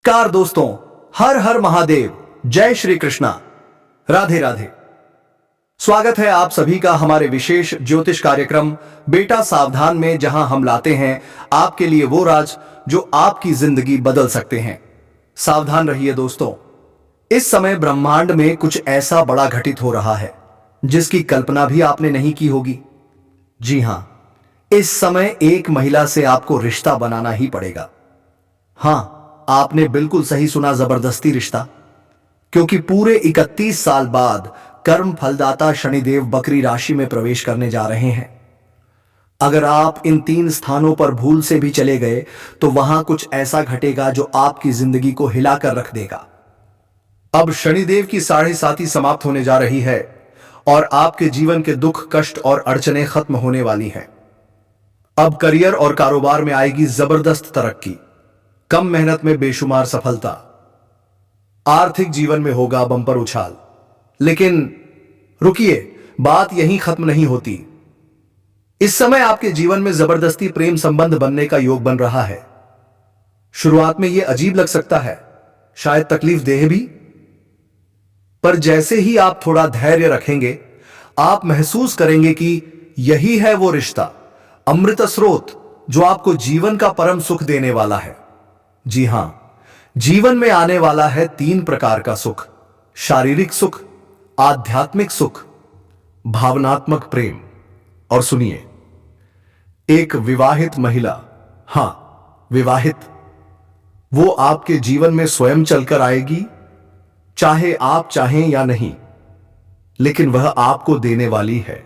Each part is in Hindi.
नमस्कार दोस्तों, हर हर महादेव, जय श्री कृष्णा, राधे राधे। स्वागत है आप सभी का हमारे विशेष ज्योतिष कार्यक्रम बेटा सावधान में, जहां हम लाते हैं आपके लिए वो राज जो आपकी जिंदगी बदल सकते हैं। सावधान रहिए दोस्तों, इस समय ब्रह्मांड में कुछ ऐसा बड़ा घटित हो रहा है जिसकी कल्पना भी आपने नहीं की होगी। जी हां, इस समय एक महिला से आपको रिश्ता बनाना ही पड़ेगा। हां, आपने बिल्कुल सही सुना, जबरदस्ती रिश्ता। क्योंकि पूरे 31 साल बाद कर्म फलदाता शनिदेव बकरी राशि में प्रवेश करने जा रहे हैं। अगर आप इन 3 स्थानों पर भूल से भी चले गए तो वहां कुछ ऐसा घटेगा जो आपकी जिंदगी को हिलाकर रख देगा। अब शनिदेव की 7.5 समाप्त होने जा रही है और आपके जीवन के दुख, कष्ट और अड़चने खत्म होने वाली हैं। अब करियर और कारोबार में आएगी जबरदस्त तरक्की, कम मेहनत में बेशुमार सफलता, आर्थिक जीवन में होगा बम्पर उछाल। लेकिन रुकिए, बात यहीं खत्म नहीं होती। इस समय आपके जीवन में जबरदस्ती प्रेम संबंध बनने का योग बन रहा है। शुरुआत में यह अजीब लग सकता है, शायद तकलीफ देह भी, पर जैसे ही आप थोड़ा धैर्य रखेंगे, आप महसूस करेंगे कि यही है वो रिश्ता, अमृत स्रोत, जो आपको जीवन का परम सुख देने वाला है। जी हां, जीवन में आने वाला है 3 प्रकार का सुख: शारीरिक सुख, आध्यात्मिक सुख, भावनात्मक प्रेम। और सुनिए, एक विवाहित महिला, हां विवाहित, वो आपके जीवन में स्वयं चलकर आएगी, चाहे आप चाहें या नहीं, लेकिन वह आपको देने वाली है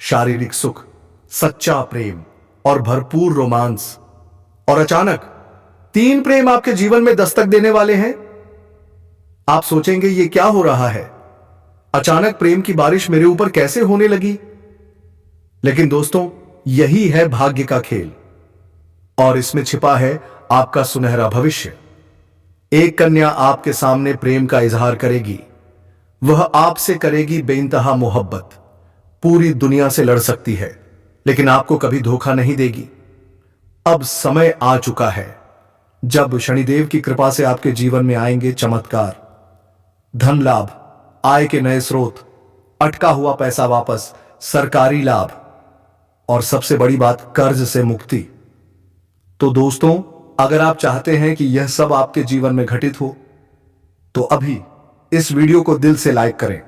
शारीरिक सुख, सच्चा प्रेम और भरपूर रोमांस। और अचानक 3 प्रेम आपके जीवन में दस्तक देने वाले हैं। आप सोचेंगे ये क्या हो रहा है, अचानक प्रेम की बारिश मेरे ऊपर कैसे होने लगी? लेकिन दोस्तों, यही है भाग्य का खेल और इसमें छिपा है आपका सुनहरा भविष्य। एक कन्या आपके सामने प्रेम का इजहार करेगी। वह आपसे करेगी बेइंतहा मोहब्बत, पूरी दुनिया से लड़ सकती है, लेकिन आपको कभी धोखा नहीं देगी। अब समय आ चुका है जब शनिदेव की कृपा से आपके जीवन में आएंगे चमत्कार, धन लाभ, आय के नए स्रोत, अटका हुआ पैसा वापस, सरकारी लाभ और सबसे बड़ी बात, कर्ज से मुक्ति। तो दोस्तों, अगर आप चाहते हैं कि यह सब आपके जीवन में घटित हो तो अभी इस वीडियो को दिल से लाइक करें,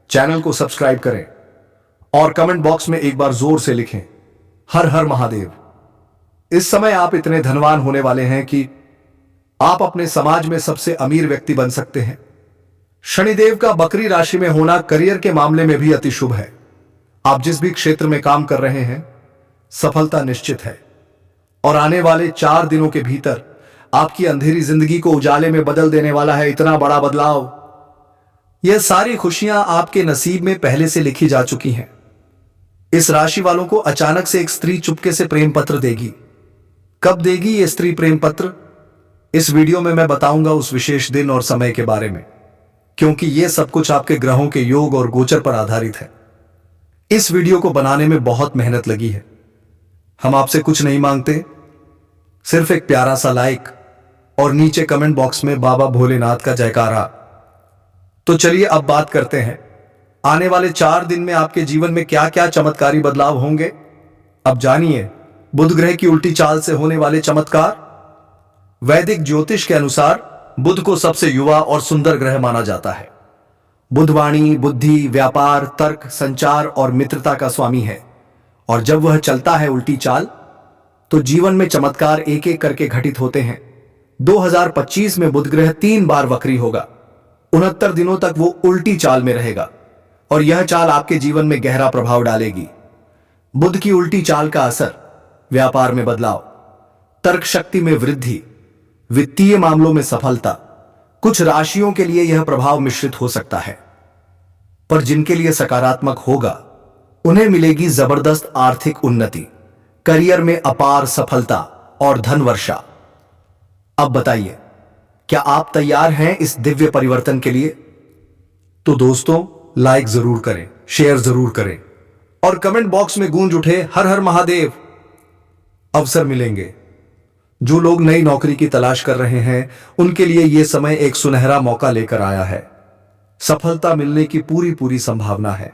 चैनल को सब्सक्राइब करें और कमेंट बॉक्स में एक बार जोर से लिखें, हर हर महादेव। इस समय आप इतने धनवान होने वाले हैं कि आप अपने समाज में सबसे अमीर व्यक्ति बन सकते हैं। शनिदेव का बकरी राशि में होना करियर के मामले में भी अति शुभ है। आप जिस भी क्षेत्र में काम कर रहे हैं, सफलता निश्चित है और आने वाले 4 दिनों के भीतर आपकी अंधेरी जिंदगी को उजाले में बदल देने वाला है इतना बड़ा बदलाव। यह सारी खुशियां आपके नसीब में पहले से लिखी जा चुकी हैं। इस राशि वालों को अचानक से एक स्त्री चुपके से प्रेम पत्र देगी। कब देगी ये स्त्री प्रेम पत्र, इस वीडियो में मैं बताऊंगा उस विशेष दिन और समय के बारे में, क्योंकि यह सब कुछ आपके ग्रहों के योग और गोचर पर आधारित है। इस वीडियो को बनाने में बहुत मेहनत लगी है। हम आपसे कुछ नहीं मांगते, सिर्फ एक प्यारा सा लाइक और नीचे कमेंट बॉक्स में बाबा भोलेनाथ का जयकारा। तो चलिए अब बात करते हैं आने वाले 4 दिन में आपके जीवन में क्या क्या चमत्कारी बदलाव होंगे। अब जानिए बुध ग्रह की उल्टी चाल से होने वाले चमत्कार। वैदिक ज्योतिष के अनुसार बुध को सबसे युवा और सुंदर ग्रह माना जाता है। बुध वाणी, बुद्धि, व्यापार, तर्क, संचार और मित्रता का स्वामी है और जब वह चलता है उल्टी चाल तो जीवन में चमत्कार एक एक करके घटित होते हैं। 2025 में बुध ग्रह 3 बार वक्री होगा। 69 दिनों तक वो उल्टी चाल में रहेगा और यह चाल आपके जीवन में गहरा प्रभाव डालेगी। बुध की उल्टी चाल का असर: व्यापार में बदलाव, तर्क शक्ति में वृद्धि, वित्तीय मामलों में सफलता। कुछ राशियों के लिए यह प्रभाव मिश्रित हो सकता है, पर जिनके लिए सकारात्मक होगा उन्हें मिलेगी जबरदस्त आर्थिक उन्नति, करियर में अपार सफलता और धन वर्षा। अब बताइए, क्या आप तैयार हैं इस दिव्य परिवर्तन के लिए? तो दोस्तों, लाइक जरूर करें, शेयर जरूर करें और कमेंट बॉक्स में गूंज उठे हर हर महादेव। अवसर मिलेंगे जो लोग नई नौकरी की तलाश कर रहे हैं उनके लिए यह समय एक सुनहरा मौका लेकर आया है। सफलता मिलने की पूरी पूरी संभावना है।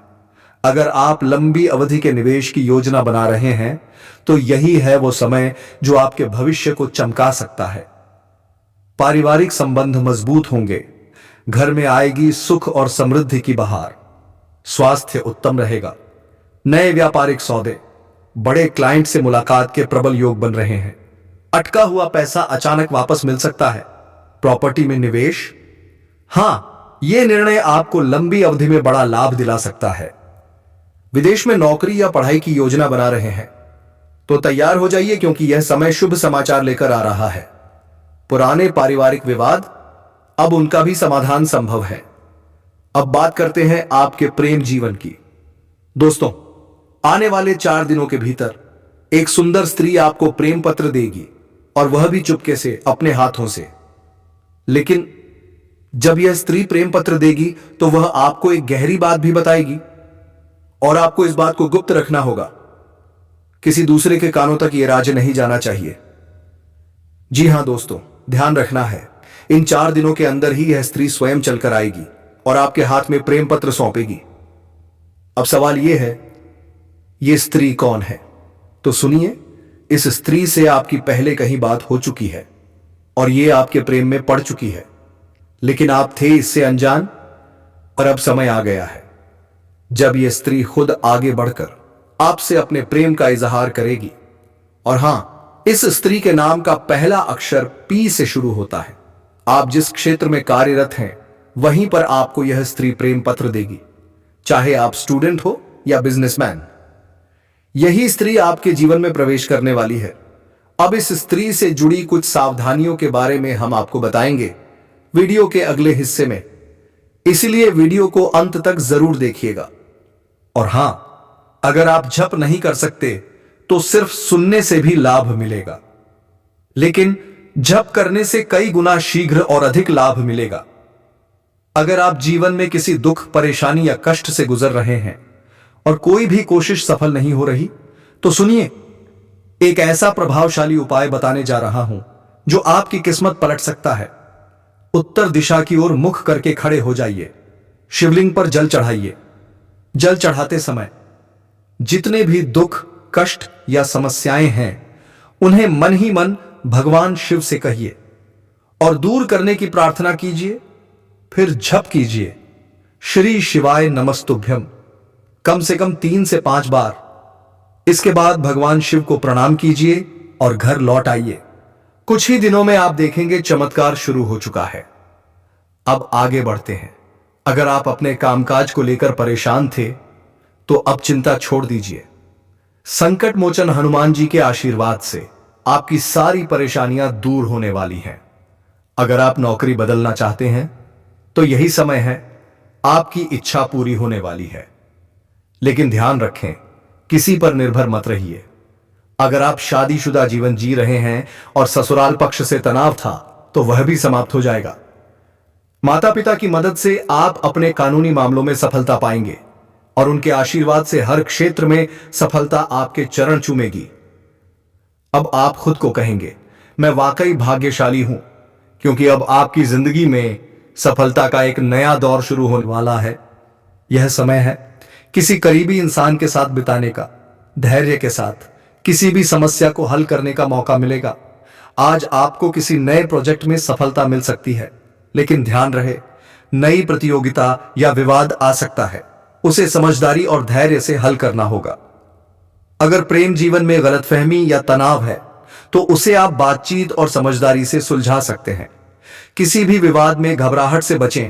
अगर आप लंबी अवधि के निवेश की योजना बना रहे हैं तो यही है वो समय जो आपके भविष्य को चमका सकता है। पारिवारिक संबंध मजबूत होंगे, घर में आएगी सुख और समृद्धि की बहार, स्वास्थ्य उत्तम रहेगा, नए व्यापारिक सौदे, बड़े क्लाइंट से मुलाकात के प्रबल योग बन रहे हैं, अटका हुआ पैसा अचानक वापस मिल सकता है, प्रॉपर्टी में निवेश, हां यह निर्णय आपको लंबी अवधि में बड़ा लाभ दिला सकता है। विदेश में नौकरी या पढ़ाई की योजना बना रहे हैं तो तैयार हो जाइए, क्योंकि यह समय शुभ समाचार लेकर आ रहा है। पुराने पारिवारिक विवाद, अब उनका भी समाधान संभव है। अब बात करते हैं आपके प्रेम जीवन की। दोस्तों, आने वाले 4 दिनों के भीतर एक सुंदर स्त्री आपको प्रेम पत्र देगी, और वह भी चुपके से अपने हाथों से। लेकिन जब यह स्त्री प्रेम पत्र देगी तो वह आपको एक गहरी बात भी बताएगी, और आपको इस बात को गुप्त रखना होगा। किसी दूसरे के कानों तक यह राज नहीं जाना चाहिए। जी हां दोस्तों, ध्यान रखना है, इन 4 दिनों के अंदर ही यह स्त्री स्वयं चलकर आएगी और आपके हाथ में प्रेम पत्र सौंपेगी। अब सवाल यह है, यह स्त्री कौन है? तो सुनिए, इस स्त्री से आपकी पहले कहीं बात हो चुकी है और यह आपके प्रेम में पड़ चुकी है, लेकिन आप थे इससे अनजान, और अब समय आ गया है जब यह स्त्री खुद आगे बढ़कर आपसे अपने प्रेम का इजहार करेगी। और हां, इस स्त्री के नाम का पहला अक्षर पी से शुरू होता है। आप जिस क्षेत्र में कार्यरत हैं वहीं पर आपको यह स्त्री प्रेम पत्र देगी, चाहे आप स्टूडेंट हो या बिजनेसमैन। यही स्त्री आपके जीवन में प्रवेश करने वाली है। अब इस स्त्री से जुड़ी कुछ सावधानियों के बारे में हम आपको बताएंगे वीडियो के अगले हिस्से में, इसलिए वीडियो को अंत तक जरूर देखिएगा। और हां, अगर आप जप नहीं कर सकते तो सिर्फ सुनने से भी लाभ मिलेगा, लेकिन जप करने से कई गुना शीघ्र और अधिक लाभ मिलेगा। अगर आप जीवन में किसी दुख, परेशानी या कष्ट से गुजर रहे हैं और कोई भी कोशिश सफल नहीं हो रही, तो सुनिए, एक ऐसा प्रभावशाली उपाय बताने जा रहा हूं जो आपकी किस्मत पलट सकता है। उत्तर दिशा की ओर मुख करके खड़े हो जाइए, शिवलिंग पर जल चढ़ाइए। जल चढ़ाते समय जितने भी दुख, कष्ट या समस्याएं हैं उन्हें मन ही मन भगवान शिव से कहिए और दूर करने की प्रार्थना कीजिए। फिर जप कीजिए, श्री शिवाय नमस्तुभ्यम, कम से कम 3 से 5 बार। इसके बाद भगवान शिव को प्रणाम कीजिए और घर लौट आइए। कुछ ही दिनों में आप देखेंगे चमत्कार शुरू हो चुका है। अब आगे बढ़ते हैं। अगर आप अपने कामकाज को लेकर परेशान थे तो अब चिंता छोड़ दीजिए। संकट मोचन हनुमान जी के आशीर्वाद से आपकी सारी परेशानियां दूर होने वाली हैं। अगर आप नौकरी बदलना चाहते हैं तो यही समय है, आपकी इच्छा पूरी होने वाली है। लेकिन ध्यान रखें, किसी पर निर्भर मत रहिए। अगर आप शादीशुदा जीवन जी रहे हैं और ससुराल पक्ष से तनाव था तो वह भी समाप्त हो जाएगा। माता पिता की मदद से आप अपने कानूनी मामलों में सफलता पाएंगे और उनके आशीर्वाद से हर क्षेत्र में सफलता आपके चरण चूमेगी। अब आप खुद को कहेंगे, मैं वाकई भाग्यशाली हूं, क्योंकि अब आपकी जिंदगी में सफलता का एक नया दौर शुरू होने वाला है। यह समय है किसी करीबी इंसान के साथ बिताने का, धैर्य के साथ किसी भी समस्या को हल करने का मौका मिलेगा। आज आपको किसी नए प्रोजेक्ट में सफलता मिल सकती है, लेकिन ध्यान रहे, नई प्रतियोगिता या विवाद आ सकता है, उसे समझदारी और धैर्य से हल करना होगा। अगर प्रेम जीवन में गलतफहमी या तनाव है तो उसे आप बातचीत और समझदारी से सुलझा सकते हैं। किसी भी विवाद में घबराहट से बचें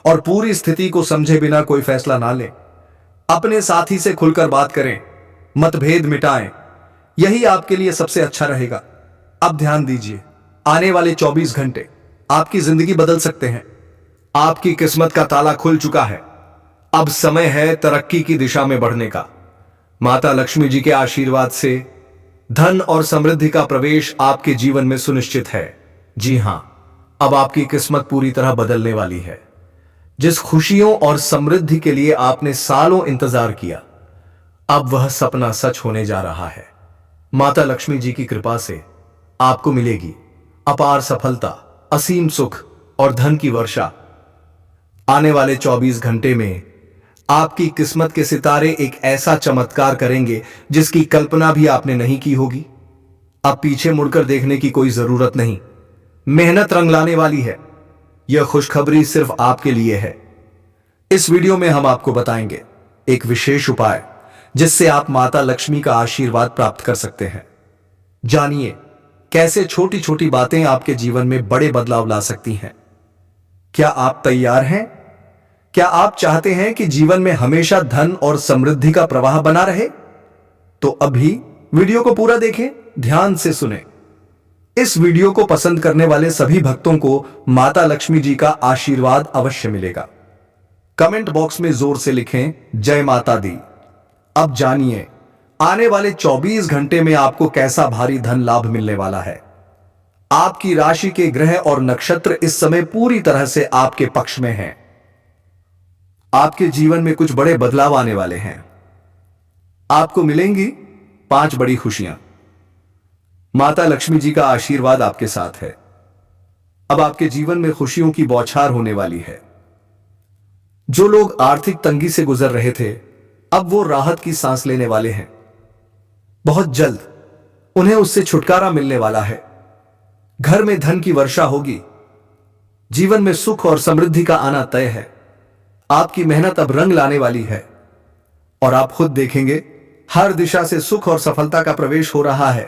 और पूरी स्थिति को समझे बिना कोई फैसला ना लें। अपने साथी से खुलकर बात करें, मतभेद मिटाएं, यही आपके लिए सबसे अच्छा रहेगा। अब ध्यान दीजिए, आने वाले 24 घंटे आपकी जिंदगी बदल सकते हैं। आपकी किस्मत का ताला खुल चुका है। अब समय है तरक्की की दिशा में बढ़ने का। माता लक्ष्मी जी के आशीर्वाद से धन और समृद्धि का प्रवेश आपके जीवन में सुनिश्चित है। जी हां, अब आपकी किस्मत पूरी तरह बदलने वाली है। जिस खुशियों और समृद्धि के लिए आपने सालों इंतजार किया, अब वह सपना सच होने जा रहा है। माता लक्ष्मी जी की कृपा से आपको मिलेगी अपार सफलता, असीम सुख और धन की वर्षा। आने वाले 24 घंटे में आपकी किस्मत के सितारे एक ऐसा चमत्कार करेंगे जिसकी कल्पना भी आपने नहीं की होगी। अब पीछे मुड़कर देखने की कोई जरूरत नहीं। मेहनत रंग लाने वाली है। यह खुशखबरी सिर्फ आपके लिए है। इस वीडियो में हम आपको बताएंगे एक विशेष उपाय जिससे आप माता लक्ष्मी का आशीर्वाद प्राप्त कर सकते हैं। जानिए कैसे छोटी छोटी बातें आपके जीवन में बड़े बदलाव ला सकती हैं। क्या आप तैयार हैं? क्या आप चाहते हैं कि जीवन में हमेशा धन और समृद्धि का प्रवाह बना रहे? तो अभी वीडियो को पूरा देखें, ध्यान से सुनें। इस वीडियो को पसंद करने वाले सभी भक्तों को माता लक्ष्मी जी का आशीर्वाद अवश्य मिलेगा। कमेंट बॉक्स में जोर से लिखें, जय माता दी। अब जानिए आने वाले 24 घंटे में आपको कैसा भारी धन लाभ मिलने वाला है। आपकी राशि के ग्रह और नक्षत्र इस समय पूरी तरह से आपके पक्ष में हैं। आपके जीवन में कुछ बड़े बदलाव आने वाले हैं। आपको मिलेंगी 5 बड़ी खुशियां। माता लक्ष्मी जी का आशीर्वाद आपके साथ है। अब आपके जीवन में खुशियों की बौछार होने वाली है। जो लोग आर्थिक तंगी से गुजर रहे थे, अब वो राहत की सांस लेने वाले हैं। बहुत जल्द उन्हें उससे छुटकारा मिलने वाला है। घर में धन की वर्षा होगी। जीवन में सुख और समृद्धि का आना तय है। आपकी मेहनत अब रंग लाने वाली है और आप खुद देखेंगे हर दिशा से सुख और सफलता का प्रवेश हो रहा है।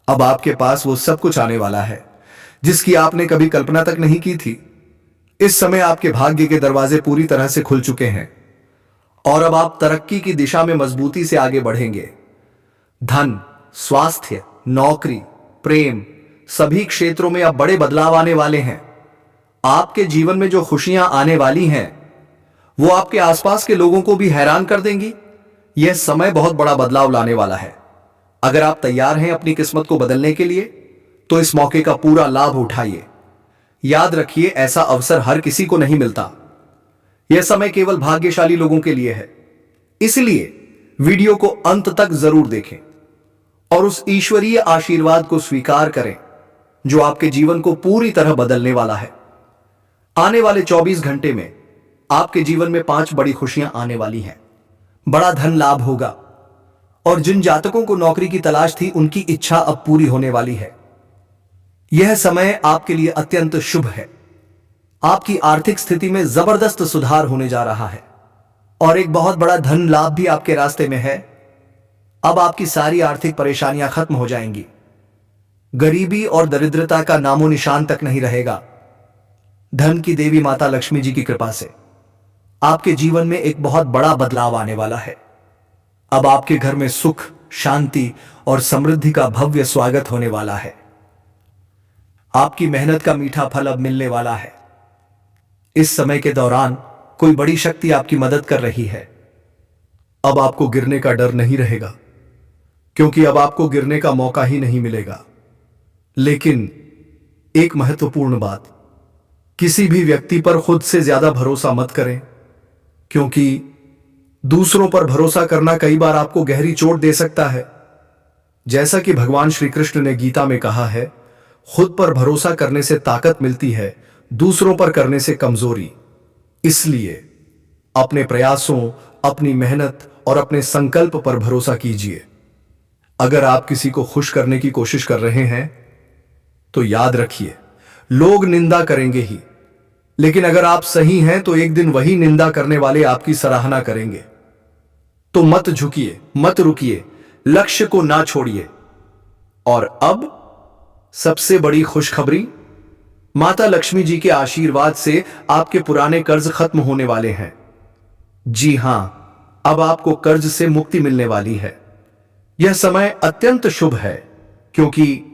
अब आपके पास वो सब कुछ आने वाला है जिसकी आपने कभी कल्पना तक नहीं की थी। इस समय आपके भाग्य के दरवाजे पूरी तरह से खुल चुके हैं और अब आप तरक्की की दिशा में मजबूती से आगे बढ़ेंगे। धन, स्वास्थ्य, नौकरी, प्रेम, सभी क्षेत्रों में अब बड़े बदलाव आने वाले हैं। आपके जीवन में जो खुशियां आने वाली हैं वो आपके आसपास के लोगों को भी हैरान कर देंगी। यह समय बहुत बड़ा बदलाव लाने वाला है। अगर आप तैयार हैं अपनी किस्मत को बदलने के लिए तो इस मौके का पूरा लाभ उठाइए। याद रखिए, ऐसा अवसर हर किसी को नहीं मिलता। यह समय केवल भाग्यशाली लोगों के लिए है। इसलिए वीडियो को अंत तक जरूर देखें और उस ईश्वरीय आशीर्वाद को स्वीकार करें जो आपके जीवन को पूरी तरह बदलने वाला है। आने वाले 24 घंटे में आपके जीवन में 5 बड़ी खुशियां आने वाली हैं। बड़ा धन लाभ होगा और जिन जातकों को नौकरी की तलाश थी उनकी इच्छा अब पूरी होने वाली है। यह समय आपके लिए अत्यंत शुभ है। आपकी आर्थिक स्थिति में जबरदस्त सुधार होने जा रहा है और एक बहुत बड़ा धन लाभ भी आपके रास्ते में है। अब आपकी सारी आर्थिक परेशानियां खत्म हो जाएंगी। गरीबी और दरिद्रता का नामो निशान तक नहीं रहेगा। धन की देवी माता लक्ष्मी जी की कृपा से आपके जीवन में एक बहुत बड़ा बदलाव आने वाला है। अब आपके घर में सुख, शांति और समृद्धि का भव्य स्वागत होने वाला है। आपकी मेहनत का मीठा फल अब मिलने वाला है। इस समय के दौरान कोई बड़ी शक्ति आपकी मदद कर रही है। अब आपको गिरने का डर नहीं रहेगा क्योंकि अब आपको गिरने का मौका ही नहीं मिलेगा। लेकिन एक महत्वपूर्ण बात, किसी भी व्यक्ति पर खुद से ज्यादा भरोसा मत करें क्योंकि दूसरों पर भरोसा करना कई बार आपको गहरी चोट दे सकता है। जैसा कि भगवान श्री कृष्ण ने गीता में कहा है, खुद पर भरोसा करने से ताकत मिलती है, दूसरों पर करने से कमजोरी। इसलिए अपने प्रयासों, अपनी मेहनत और अपने संकल्प पर भरोसा कीजिए। अगर आप किसी को खुश करने की कोशिश कर रहे हैं तो याद रखिए, लोग निंदा करेंगे ही, लेकिन अगर आप सही हैं तो एक दिन वही निंदा करने वाले आपकी सराहना करेंगे। तो मत झुकिए, मत रुकिए, लक्ष्य को ना छोड़िए। और अब सबसे बड़ी खुशखबरी, माता लक्ष्मी जी के आशीर्वाद से आपके पुराने कर्ज खत्म होने वाले हैं। जी हां, अब आपको कर्ज से मुक्ति मिलने वाली है। यह समय अत्यंत शुभ है क्योंकि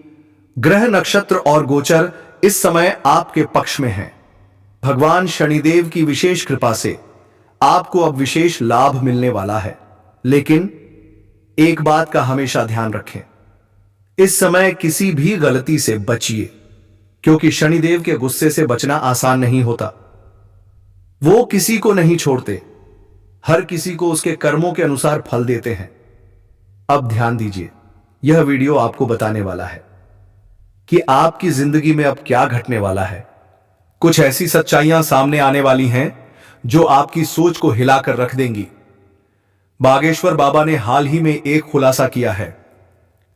ग्रह, नक्षत्र और गोचर इस समय आपके पक्ष में हैं। भगवान शनिदेव की विशेष कृपा से आपको अब विशेष लाभ मिलने वाला है। लेकिन एक बात का हमेशा ध्यान रखें, इस समय किसी भी गलती से बचिए क्योंकि शनिदेव के गुस्से से बचना आसान नहीं होता। वो किसी को नहीं छोड़ते, हर किसी को उसके कर्मों के अनुसार फल देते हैं। अब ध्यान दीजिए, यह वीडियो आपको बताने वाला है कि आपकी जिंदगी में अब क्या घटने वाला है। कुछ ऐसी सच्चाइयां सामने आने वाली हैं जो आपकी सोच को हिलाकर रख देंगी। बागेश्वर बाबा ने हाल ही में एक खुलासा किया है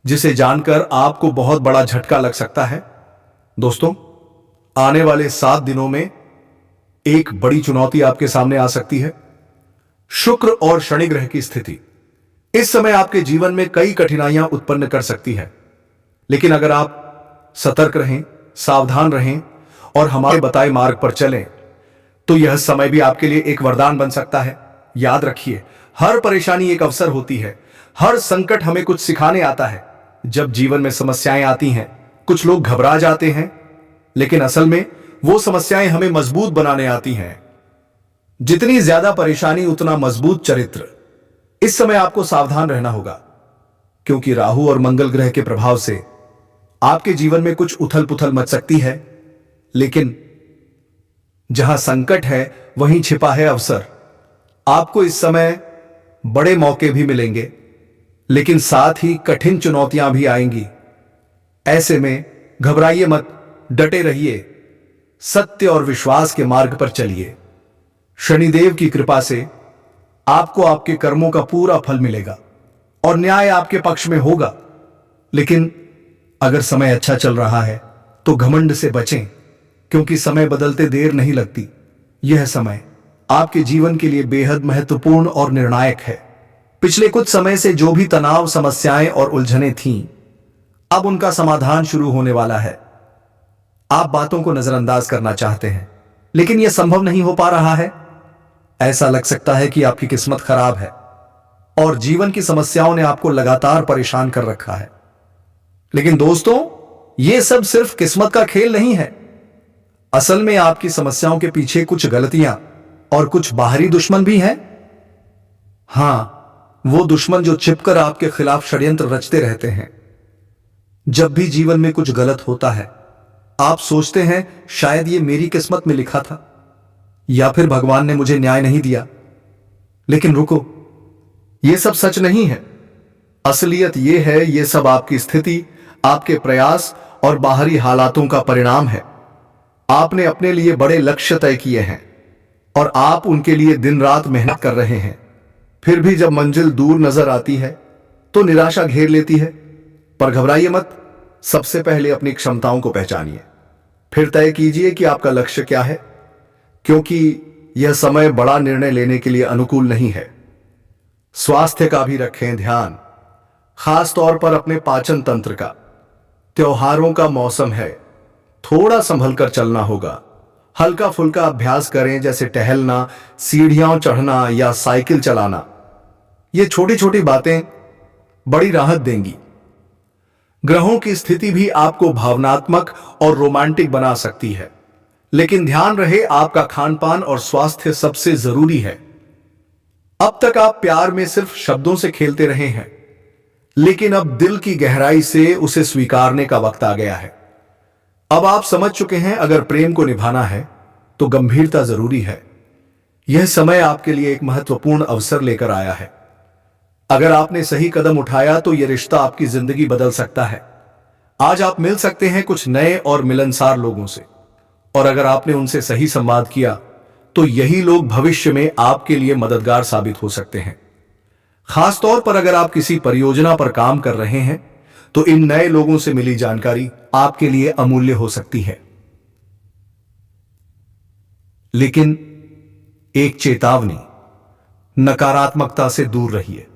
जिसे जानकर आपको बहुत बड़ा झटका लग सकता है। दोस्तों, आने वाले 7 दिनों में एक बड़ी चुनौती आपके सामने आ सकती है। शुक्र और शनि ग्रह की स्थिति इस समय आपके जीवन में कई कठिनाइयां उत्पन्न कर सकती है, लेकिन अगर आप सतर्क रहें, सावधान रहें और हमारे बताए मार्ग पर चलें तो यह समय भी आपके लिए एक वरदान बन सकता है। याद रखिए, हर परेशानी एक अवसर होती है। हर संकट हमें कुछ सिखाने आता है। जब जीवन में समस्याएं आती हैं, कुछ लोग घबरा जाते हैं, लेकिन असल में वो समस्याएं हमें मजबूत बनाने आती हैं। जितनी ज्यादा परेशानी उतना मजबूत चरित्र। इस समय आपको सावधान रहना होगा, क्योंकि राहु और मंगल ग्रह के प्रभाव से आपके जीवन में कुछ उथल पुथल मच सकती है, लेकिन जहां संकट है वहीं छिपा है अवसर। आपको इस समय बड़े मौके भी मिलेंगे, लेकिन साथ ही कठिन चुनौतियां भी आएंगी। ऐसे में घबराइए मत, डटे रहिए, सत्य और विश्वास के मार्ग पर चलिए। शनिदेव की कृपा से आपको आपके कर्मों का पूरा फल मिलेगा और न्याय आपके पक्ष में होगा। लेकिन अगर समय अच्छा चल रहा है तो घमंड से बचें, क्योंकि समय बदलते देर नहीं लगती। यह समय आपके जीवन के लिए बेहद महत्वपूर्ण और निर्णायक है। पिछले कुछ समय से जो भी तनाव, समस्याएं और उलझनें थीं, अब उनका समाधान शुरू होने वाला है। आप बातों को नजरअंदाज करना चाहते हैं, लेकिन यह संभव नहीं हो पा रहा है। ऐसा लग सकता है कि आपकी किस्मत खराब है और जीवन की समस्याओं ने आपको लगातार परेशान कर रखा है। लेकिन दोस्तों, यह सब सिर्फ किस्मत का खेल नहीं है। असल में आपकी समस्याओं के पीछे कुछ गलतियां और कुछ बाहरी दुश्मन भी हैं। हां, वो दुश्मन जो छिपकर आपके खिलाफ षड्यंत्र रचते रहते हैं। जब भी जीवन में कुछ गलत होता है, आप सोचते हैं शायद ये मेरी किस्मत में लिखा था, या फिर भगवान ने मुझे न्याय नहीं दिया। लेकिन रुको, यह सब सच नहीं है। असलियत यह है, यह सब आपकी स्थिति, आपके प्रयास और बाहरी हालातों का परिणाम है। आपने अपने लिए बड़े लक्ष्य तय किए हैं और आप उनके लिए दिन रात मेहनत कर रहे हैं। फिर भी जब मंजिल दूर नजर आती है तो निराशा घेर लेती है। पर घबराइए मत, सबसे पहले अपनी क्षमताओं को पहचानिए, फिर तय कीजिए कि आपका लक्ष्य क्या है, क्योंकि यह समय बड़ा निर्णय लेने के लिए अनुकूल नहीं है। स्वास्थ्य का भी रखें ध्यान, खास तौर पर अपने पाचन तंत्र का। त्योहारों का मौसम है, थोड़ा संभल कर चलना होगा। हल्का फुल्का अभ्यास करें, जैसे टहलना, सीढ़ियां चढ़ना या साइकिल चलाना। ये छोटी छोटी बातें बड़ी राहत देंगी। ग्रहों की स्थिति भी आपको भावनात्मक और रोमांटिक बना सकती है, लेकिन ध्यान रहे आपका खानपान और स्वास्थ्य सबसे जरूरी है। अब तक आप प्यार में सिर्फ शब्दों से खेलते रहे हैं, लेकिन अब दिल की गहराई से उसे स्वीकारने का वक्त आ गया है। अब आप समझ चुके हैं, अगर प्रेम को निभाना है तो गंभीरता जरूरी है। यह समय आपके लिए एक महत्वपूर्ण अवसर लेकर आया है। अगर आपने सही कदम उठाया तो यह रिश्ता आपकी जिंदगी बदल सकता है। आज आप मिल सकते हैं कुछ नए और मिलनसार लोगों से, और अगर आपने उनसे सही संवाद किया तो यही लोग भविष्य में आपके लिए मददगार साबित हो सकते हैं। खासतौर पर अगर आप किसी परियोजना पर काम कर रहे हैं तो इन नए लोगों से मिली जानकारी आपके लिए अमूल्य हो सकती है। लेकिन एक चेतावनी, नकारात्मकता से दूर रहिए।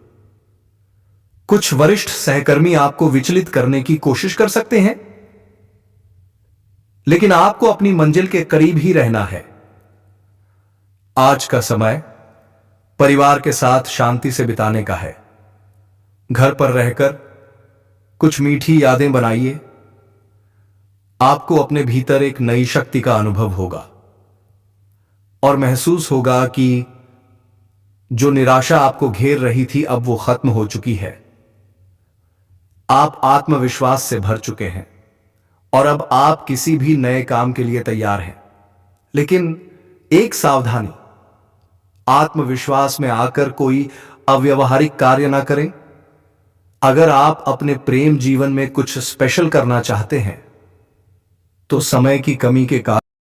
कुछ वरिष्ठ सहकर्मी आपको विचलित करने की कोशिश कर सकते हैं, लेकिन आपको अपनी मंजिल के करीब ही रहना है। आज का समय परिवार के साथ शांति से बिताने का है। घर पर रहकर कुछ मीठी यादें बनाइए। आपको अपने भीतर एक नई शक्ति का अनुभव होगा और महसूस होगा कि जो निराशा आपको घेर रही थी अब वो खत्म हो चुकी है। आप आत्मविश्वास से भर चुके हैं और अब आप किसी भी नए काम के लिए तैयार हैं। लेकिन एक सावधानी, आत्मविश्वास में आकर कोई अव्यावहारिक कार्य ना करें। अगर आप अपने प्रेम जीवन में कुछ स्पेशल करना चाहते हैं तो समय की कमी के कारण